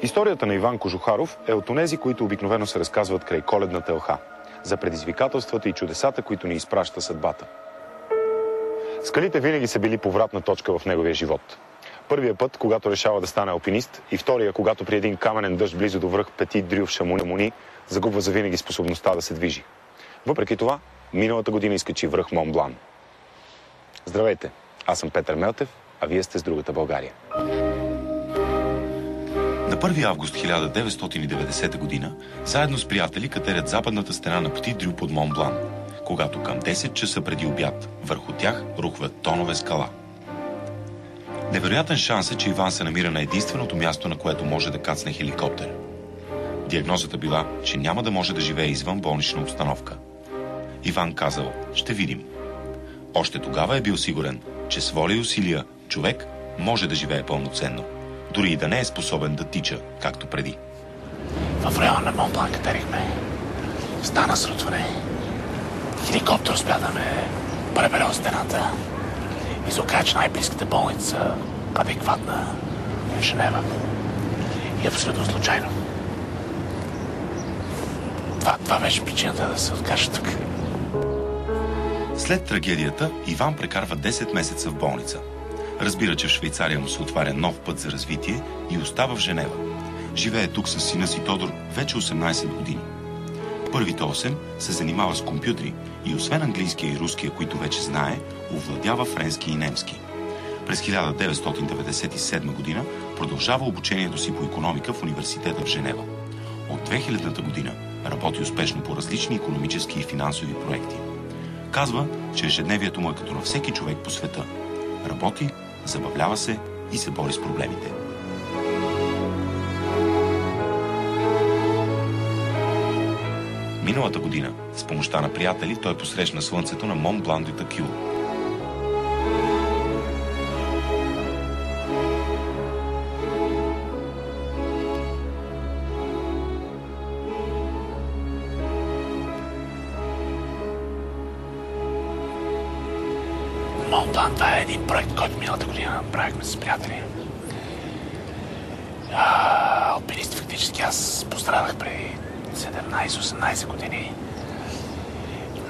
Историята на Иван Кожухаров е от онези, които обикновено се разказват край коледната елха, за предизвикателствата и чудесата, които ни изпраща съдбата. Скалите винаги са били повратна точка в неговия живот. Първия път, когато решава да стане алпинист, и втория, когато при един каменен дъжд близо до връх Петит Дрю в Шамони загубва завинаги способността да се движи. Въпреки това, миналата година изкачи връх Мон Блан. Здравейте, аз съм Петър Мелтев, а вие сте с другата България. На 1 август 1990 година, заедно с приятели катерят западната стена на Петит Дрю под Мон Блан, когато към 10 часа преди обяд върху тях рухват тонове скала. Невероятен шанс е, че Иван се намира на единственото място, на което може да кацне хеликоптер. Диагнозата била, че няма да може да живее извън болнична обстановка. Иван казал: ще видим. Още тогава е бил сигурен, че с воля и усилия човек може да живее пълноценно, дори и да не е способен да тича, както преди. В района на Мон Блан катерихме. Стана срутване. Хеликоптер успя да ме пребере от стената. И се оказа, че най-близката болница адекватна е Женева. И абсолютно случайно. Това беше причината да се откажа тук. След трагедията Иван прекарва 10 месеца в болница. Разбира, че в Швейцария му се отваря нов път за развитие и остава в Женева. Живее тук с сина си Тодор вече 18 години. Първите 8 се занимава с компютри и освен английския и руския, които вече знае, овладява френски и немски. През 1997 година продължава обучението си по икономика в университета в Женева. От 2000 година работи успешно по различни икономически и финансови проекти. Казва, че ежедневието му е като на всеки човек по света. Работи, забавлява се и се бори с проблемите. Миналата година, с помощта на приятели, той посрещна слънцето на Мон Блан дю Такюл. Мон Блан, това е един проект, който миналата година направихме с приятели. Алпинист фактически аз пострадах преди 17-18 години.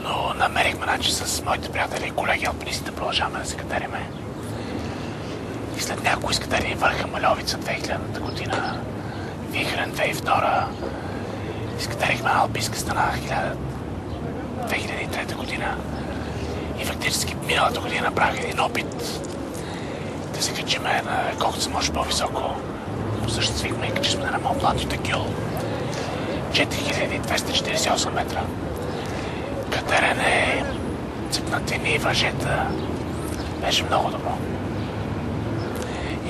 Но намерихме начин с моите приятели и колеги алпинисти да продължаваме да се катериме. И след няколко изкатерени върха Мальовица 2000 година, Вихрен 2002, изкатерихме на алпийска стена 2003 година. И фактически миналата година направих един опит да се качиме на колкото се може по-високо. Осъществихме и качихме на Мон Блан дю Такюл 4248 метра. Катерене, цепнатини, въжета. Беше много добро.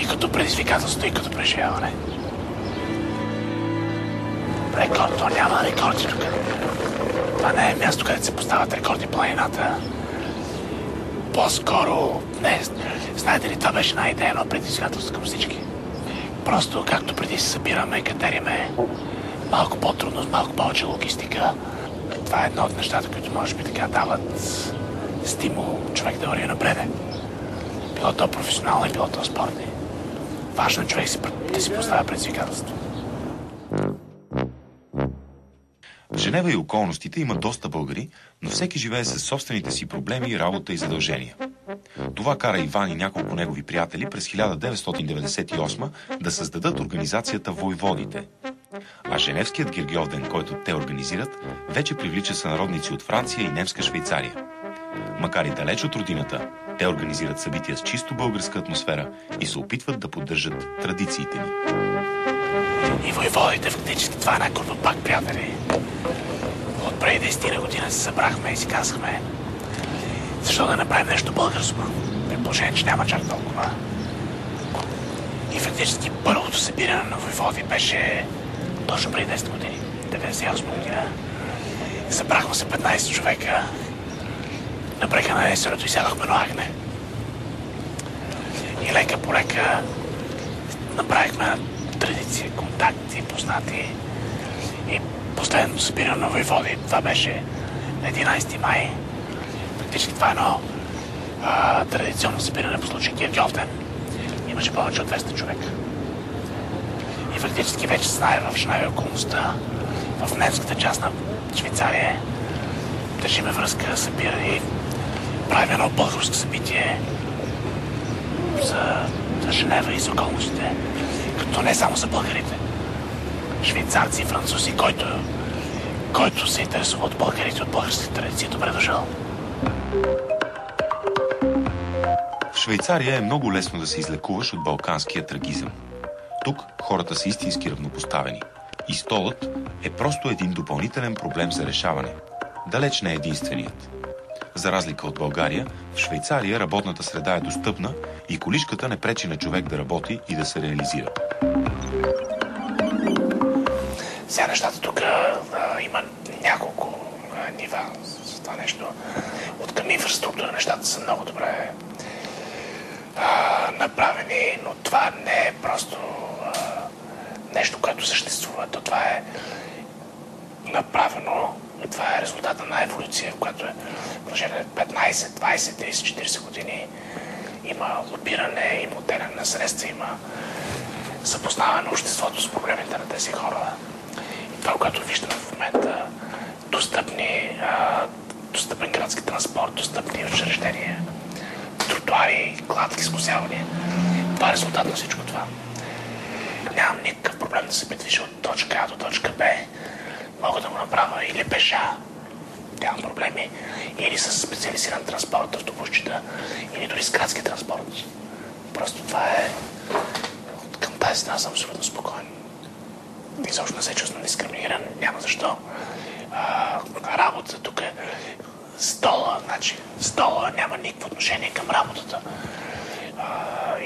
И като предизвикателство, и като преживяване. Рекорд, то няма рекорди тук. Това не е място, където се поставят рекорди планината. По-скоро, не, знаете ли, това беше една идея, едно предизвикателство към всички. Просто, както преди се събираме, катериме, малко по-трудно, с малко повече логистика. Това е едно от нещата, които може би така дават стимул човек да върви напреде. Било то професионално и било то спортно. Важно е човек да си поставя предизвикателство. В Женева и околностите има доста българи, но всеки живее със собствените си проблеми, работа и задължения. Това кара Иван и няколко негови приятели през 1998 да създадат организацията Войводите. А Женевският Гергьовден, който те организират, вече привлича сънародници от Франция и немска Швейцария. Макар и далеч от родината, те организират събития с чисто българска атмосфера и се опитват да поддържат традициите ни. И Войводите, фактически това е една група пак приятели. От преди 10 година се събрахме и си казахме, защо да направим нещо българско, при положение, че няма чак толкова. И фактически първото събиране на Войводи беше точно преди 10 години, 98 година. Събрахме се 15 човека на брега на езерото и сядахме на Агне. И лека по лека направихме традиция, контакти, познати. И последното събиране на Войводи, това беше на 11 май. Фактически това е едно традиционно събиране по случай Гергьовден. Имаше повече от 200 човека. И фактически вече се знае в Женева околността, в немската част на Швейцария. Държиме връзка, събира и правим едно българско събитие за Женева и за околностите. Като не само за българите. Швейцарци, французи, който се интересува от българите, от българските традиции, добре дошъл. В Швейцария е много лесно да се излекуваш от балканския трагизъм. Тук хората са истински равнопоставени. И столът е просто един допълнителен проблем за решаване. Далеч не е единственият. За разлика от България, в Швейцария работната среда е достъпна и колишката не пречи на човек да работи и да се реализира. Сега нещата тук има няколко нива за това нещо. От към инфраструктура нещата са много добре направени, но това не е просто нещо, което съществува. Това е направено и това е резултата на еволюция, в която е продължение 15, 20, 30, 40 години. Има лобиране, има отделяне на средства, има запознаване на обществото с проблемите на тези хора. И това, което виждаме в момента, достъпен градски транспорт, достъпни учреждения, тротуари, гладки скосявания. Това е резултат на всичко това. Нямам никакъв проблем да се придвижа от точка А до точка Б. Мога да го направя или пеша, нямам проблеми, или с специализиран транспорт, автобусчета, или дори с градски транспорт. Просто това е... Към тази страна съм абсолютно спокоен. Изобщо не се чувствам дискриминиран, няма защо. Работата тук е стола няма никакво отношение към работата.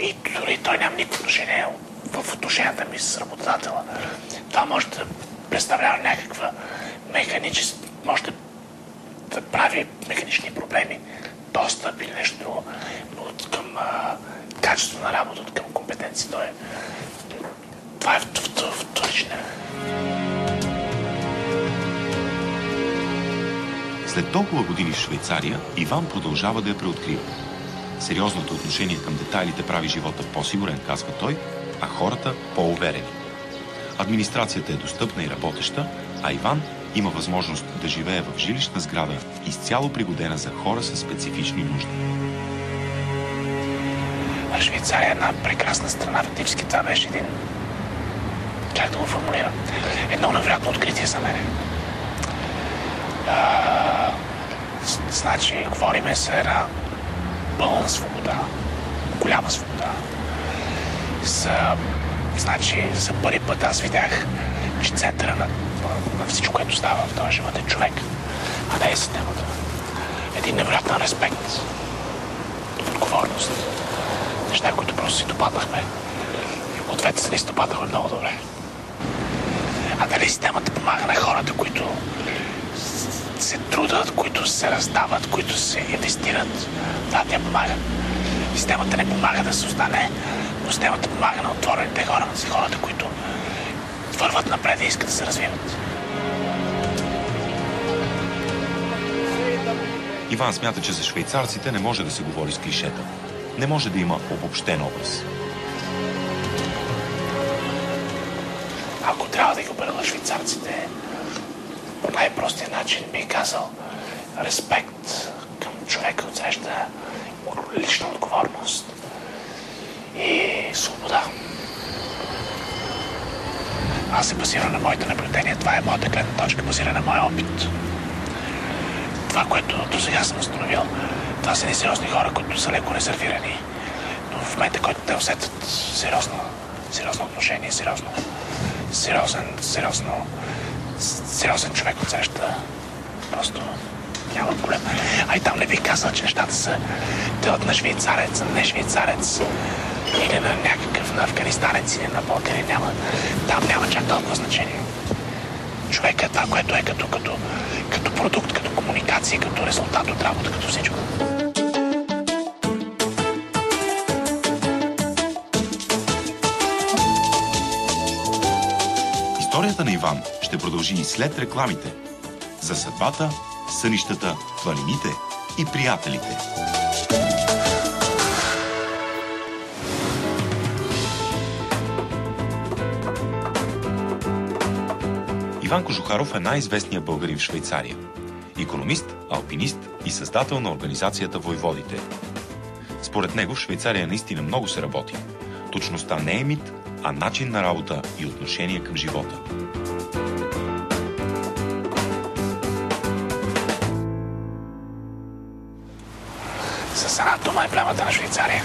И дори той няма никакво отношение в отношенията ми с работодателя. Това може да представлява някаква може да прави механични проблеми, достъп или нещо друго, но към качество на работа, към компетенции, това е вторична. След толкова години в Швейцария, Иван продължава да я преоткрива. Сериозното отношение към детайлите прави живота по-сигурен, казва той, а хората по-уверени. Администрацията е достъпна и работеща, а Иван има възможност да живее в жилищна сграда, изцяло пригодена за хора с специфични нужди. Швейцария е една прекрасна страна. Фактически това беше как да го формулирам, едно невероятно откритие за мен. Значи, говориме за една пълна свобода, голяма свобода. За първи път аз видях, че центъра на всичко, което става в този живот е човек, а не е системата. Един невероятен респект, отговорност, неща, които просто си допаднахме. От двете страни си допаднахме много добре. А дали системата помага на хората, които се трудат, които се раздават, които се инвестират? Да, тя помага. Системата не помага да се остане, но системата помага на отворените хора, на хората, които върват напред и искат да се развиват. Иван смята, че за швейцарците не може да се говори с клишета. Не може да има обобщен образ. Ако трябва да ги определя швейцарците, по най-простия начин би казал респект към човека отсреща, лична отговорност и свобода. Аз се базирам на моите наблюдения. Това е моята гледна точка, базирана на моя опит. Това, което до сега съм установил, това са несериозни хора, които са леко резервирани. Но в момента, който те усетят сериозно отношение, сериозен човек отсреща, просто няма проблем. А и там не би казал, че нещата са делът на швейцарец, на не швейцарец или на някакъв на афганистанец или на българин. Там няма чак толкова значение. Човек е това, което е като продукт, като комуникация, като резултат от работа, като всичко. Историята на Иван ще продължи и след рекламите. За съдбата, сънищата, планините и приятелите. Иван Кожухаров е най-известният българин в Швейцария. Икономист, алпинист и създател на организацията Войводите. Според него в Швейцария наистина много се работи. Точността не е мит, а начин на работа и отношение към живота. С една дума е плямата на Швейцария.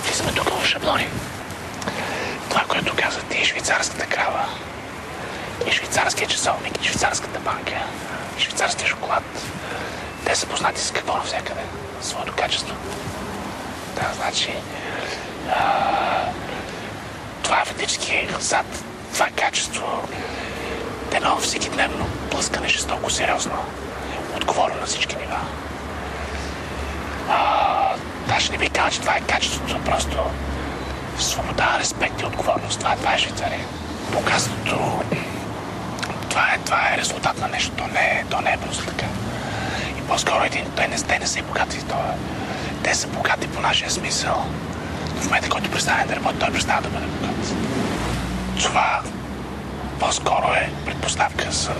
Влизаме тук в шаблони. Това, което казват и швейцарската крава, и швейцарския часовник, и швейцарската банка, и швейцарския шоколад, те са познати с какво навсякъде? Своето качество. Да, значи, това фактически зад това качество едно всекидневно плъскане жестоко, сериозно, отговорно на всички нива. Даже не би казал, че това е качеството, просто свобода, респект и отговорност. Това е Швейцария. Показаното, това е резултат на нещо, то не е просто така. И по-скоро те не са богати, те са богати по нашия смисъл. В момента, който престане да работи, той престава да бъде богат. Това по-скоро е предпоставка за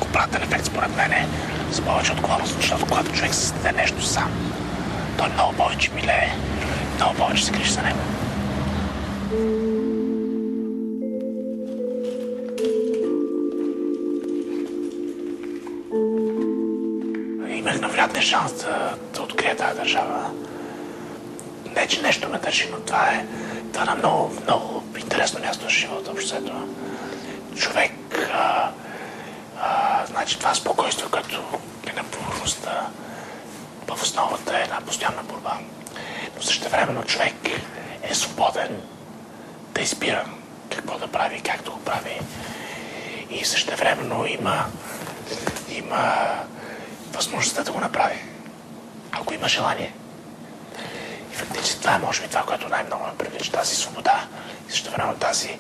обратен ефект, според мен, за повече отговорност, защото когато човек създаде нещо сам, той много повече милее, много повече се грижи за него. Имах навряден шанс да открия тази държава. Не, че нещо ме държи, но това е на много интересно място в живота, обществото. Човек, значи това спокойствие, което е на повърхността, в основата е една постоянна борба. Но същевременно човек е свободен да избира какво да прави, как да го прави. И същевременно има възможността да го направи, ако има желание. И фактически това е може би това, което най-много ме привлича, тази свобода и същевременно тази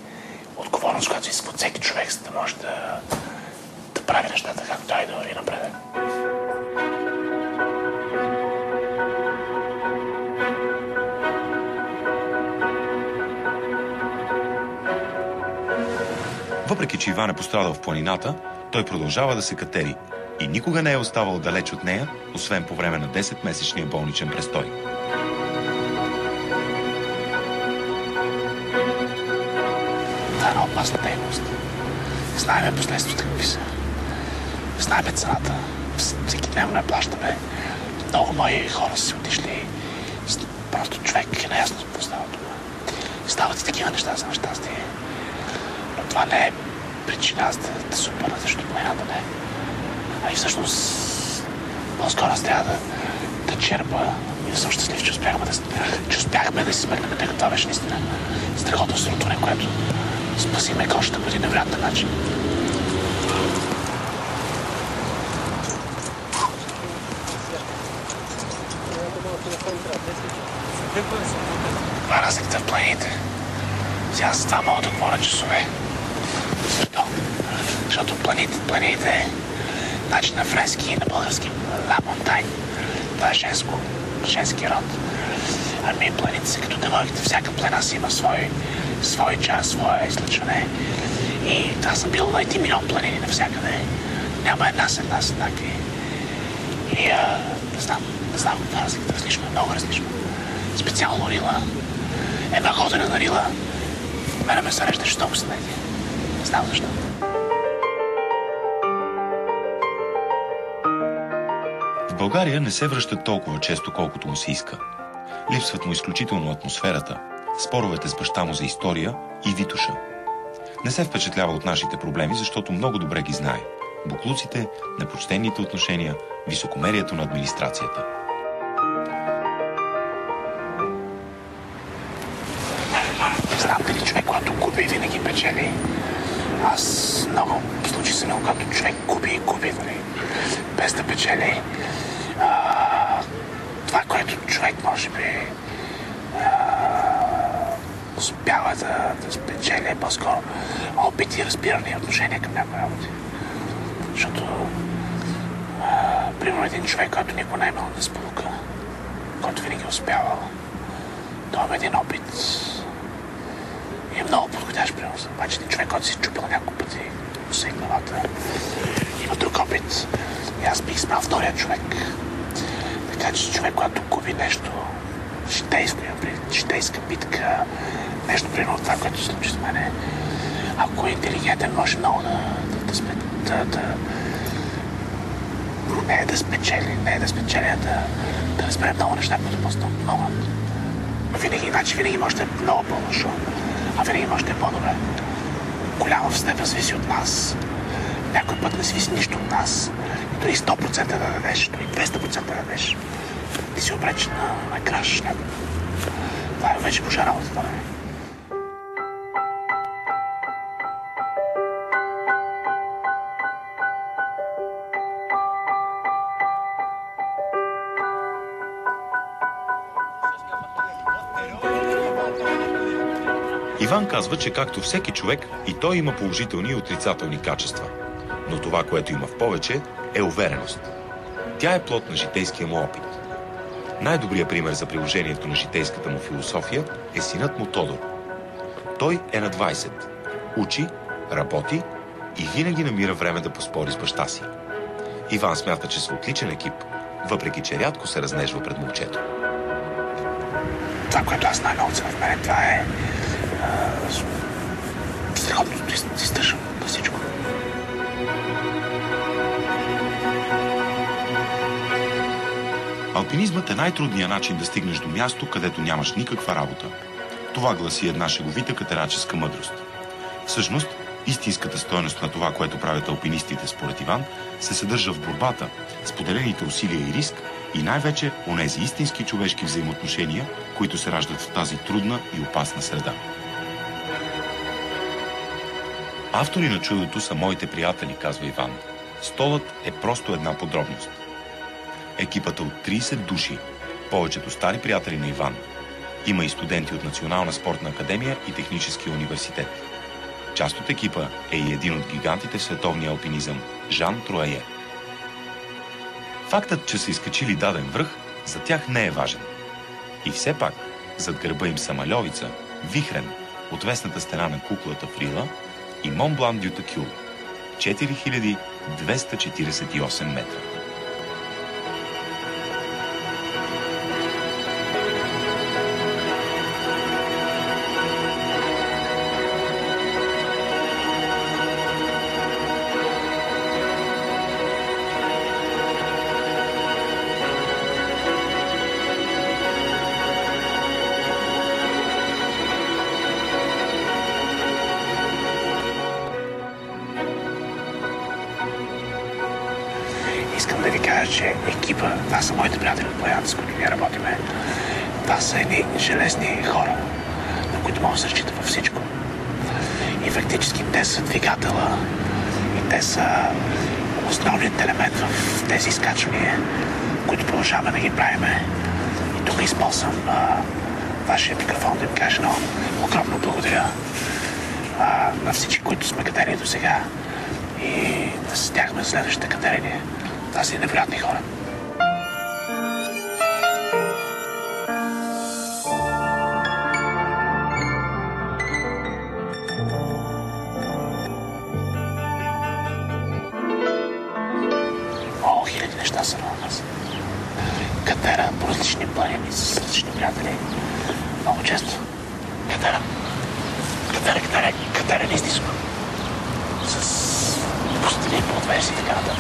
отговорност, която иска от всеки човек, за да може да прави нещата, както той да върви напред. Въпреки че Иван е пострадал в планината, той продължава да се катери и никога не е оставал далеч от нея, освен по време на 10-месечния болничен престой. Това е една опасна дейност. Знаеме последствията какви са. Знаеме цената. Всеки дневно не плащаме. Много мои хора са си отишли. Просто човек е наясно за какво става това. Стават и такива неща за нещастие. Но това не е причина аз да се опърна, защото планината не е. А и всъщност по-скоро аз трябва да черпа и да съм щастлив, че успяхме да си смъкнем, тъй като това беше наистина страхотно срутване, което спасихме кошата по един невероятен начин. Това е разликата в планините. Сега за това мога да говоря часове. Защо? Защото планините значи на френски и на български ла монтайн. Това е женски род. Ами планините са като девойките. Всяка плана си има свой час, свое излъчване. И аз съм бил на 1 милион планини навсякъде. Няма една с еднакви. И не знам каква разликата. Различно е, много различно. Специално Рила. Една ходена на Рила. Мене ме среща жестоко съдение. Не знам защо. В България не се връща толкова често, колкото му се иска. Липсват му изключително атмосферата, споровете с баща му за история и Витоша. Не се впечатлява от нашите проблеми, защото много добре ги знае. Боклуците, непочтените отношения, високомерието на администрацията. Не знам дали човек, когато губи, винаги печели. Аз много случаи съм имал, когато човек губи, нали, без да печели. Това, което човек може би успява да спечели, е по-скоро опит и разбиране и отношение към някои работи. Защото примерно един човек, който никога не е имал несполука, който винаги е успявал, той има един опит и е много подходящ принос. Обаче един човек, който си чупил няколко пъти, посех главата. Има друг опит. И аз бих спрял втория човек. Така че човек, когато губи нещо житейско, житейска битка, нещо примерно това, което се случи с мене, ако е интелигентен, може много да спечели, да разбере много неща, които просто могат. Винаги може да е много по-лошо, а винаги може да е по-добре. Голяма степен зависи от нас. Някой път не зависи нищо от нас. И дори 100% да дадеш, дори 200% да дадеш. Ти си обречен на краш. Това е вече божа работа. Иван казва, че както всеки човек, и той има положителни и отрицателни качества. Но това, което има в повече, е увереност. Тя е плод на житейския му опит. Най-добрият пример за приложението на житейската му философия е синът му Тодор. Той е на 20. Учи, работи и винаги намира време да поспори с баща си. Иван смята, че са отличен екип, въпреки че рядко се разнежва пред момчето. Това, което аз най-много ценя в мен, това е страхотното издържам на всичко. Алпинизмът е най-трудният начин да стигнеш до място, където нямаш никаква работа. Това гласи една шеговита катераческа мъдрост. Всъщност, истинската стойност на това, което правят алпинистите според Иван, се съдържа в борбата, споделените усилия и риск и най-вече онези истински човешки взаимоотношения, които се раждат в тази трудна и опасна среда. Автори на чудото са моите приятели, казва Иван. Столът е просто една подробност. Екипата от 30 души, повечето стари приятели на Иван. Има и студенти от Национална спортна академия и Техническия университет. Част от екипа е и един от гигантите в световния алпинизъм – Жан Труае. Фактът, че са изкачили даден връх, за тях не е важен. И все пак, зад гърба им са Мальовица, Вихрен, отвесната стена на куклата в Рила и Мон Блан дю Такюл – 4248 метра. Искам да ви кажа, че екипа, това са моите приятели от планината, с които ние работиме. Това са едни железни хора, на които мога да се разчита във всичко. И фактически те са двигателя и те са основният елемент в тези изкачвания, които продължаваме да ги правиме. И тук използвам вашия микрофон да им кажа много огромно благодаря на всички, които сме катерили до сега и да се стягаме за следващите катерения. Това са невероятни хора. Много хиляди неща са на нас. Катера по различни планини с различни приятели. Много често. Катера истинско. С пустини, подвеси и така нататък.